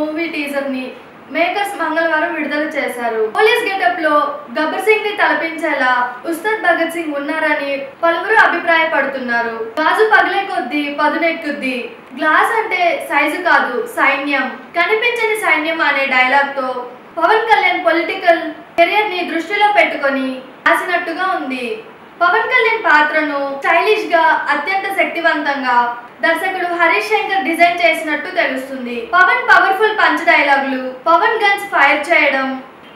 Movie teaser ని makers మంగళవారం విడుదల చేశారు. పోలీస్ గెటప్ లో గబ్బర్ సింగ్ ని తలపించేలా ఉస్తాద్ భగత్ సింగ్ ఉన్నారని పలువురు అభిప్రాయపడుతున్నారు. గాజు పగిలే కొద్దీ పదునెక్కుద్ది, గ్లాస్ అంటే సైజు కాదు సైన్యం, కనిపించని సైన్యం అనే డైలాగ్ తో పవన్ కళ్యాణ్ పొలిటికల్ కెరియర్ ని దృష్టిలో పెట్టుకొని రాసినట్టుగా ఉంది. పవన్ కళ్యాణ్ పాత్రను స్టైలిష్ గా అత్యంత శక్తివంతంగా దర్శకుడు హరీష్ శంకర్ డిజైన్ చేసినట్టు తెలుస్తుంది. పవన్ పవర్ఫుల్ పంచ్ డైలాగులు, పవన్ గన్స్ ఫైర్ చేయడం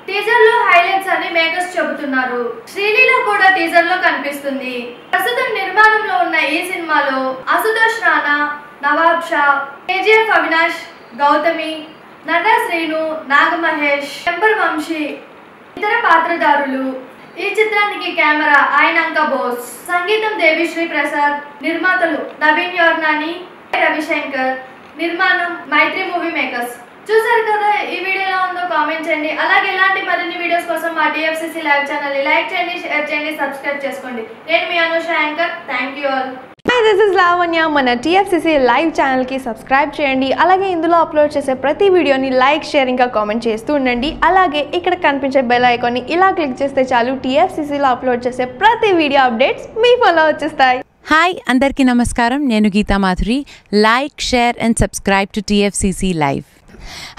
టీజర్ లో హైలైట్స్ అని మేకర్స్ చెబుతున్నారు. శ్రీలీల కూడా టీజర్ లో కనిపిస్తుంది. ప్రస్తుతం నిర్మాణంలో ఉన్న ఈ సినిమాలో అశుతోష్ రాణా, నవాబ్ షా, కేజీఎఫ్ అవినాష్, గౌతమి, నర్రా శ్రీను, నాగమహేష్, టెంపర్ వంశీ ఇతర పాత్రధారులు. ఈ చిత్రానికి కెమెరా ఆయనంక బోస్, సంగీతం దేవిశ్రీ ప్రసాద్, నిర్మాతలు నవీన్ యోర్నాని, రవిశంకర్, నిర్మాణం మైత్రి మూవీ మేకర్స్. చూసారు కదా, ఈ వీడియో ఎలా ఉందో కామెంట్ చేయండి. అలాగే ఇలాంటి మరిన్ని వీడియోస్ కోసం మా TFCC లైవ్ ఛానల్ ని లైక్ చేయండి, షేర్ చేయండి, సబ్స్క్రైబ్ చేసుకోండి. నేను మీ Anusha anchor. Thank you all. Hi, this is Lavanya. మన TFCC లైవ్ ఛానల్కి సబ్స్క్రైబ్ చేయండి. అలాగే ఇందులో అప్లోడ్ చేసే ప్రతి వీడియోని లైక్, షేర్ ఇంకా కామెంట్ చేస్తూ ఉండండి. అలాగే ఇక్కడ కనిపించే బెల్ ఐకాన్ని ఇలా క్లిక్ చేస్తే చాలు TFCCలో అప్లోడ్ చేసే ప్రతి వీడియో అప్డేట్స్ మీ ఫోన్లో వచ్చేస్తాయి. హాయ్, అందరికీ నమస్కారం. నేను Geetha Madhuri. Like, share and subscribe to TFCC live.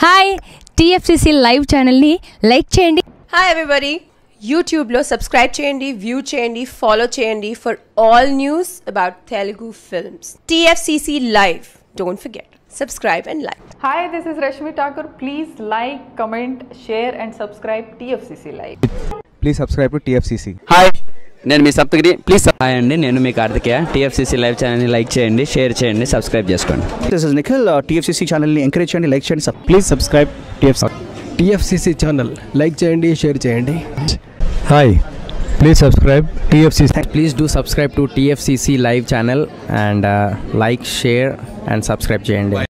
Hi, TFCC live ఛానల్ని లైక్ చేయండి. హాయ్ ఎవ్రీబడి, యూట్యూబ్లో సబ్స్క్రైబ్ చేయండి, వ్యూ చేయండి, ఫాలో చేయండి for all news about Telugu films. TFCC live, don't forget, subscribe and like. Hi, this is Rashmi Thakur. Please like, comment, share and subscribe TFCC Live. Please subscribe to TFCC. Hi, నేను మీ Saptagiri. Please hi అండి, నేను మీ Karthikeya. TFCC live ఛానల్ని like చేయండి, share చేయండి, subscribe చేసుకోండి. This is Nikhil. TFCC ఛానల్ని encourage చేయండి, like చేయండి. Please subscribe TFCC channel like చేయండి, షేర్ చేయండి. Hi, please subscribe TFCC. Please do subscribe to TFCC live channel and like, share and subscribe చేయండి.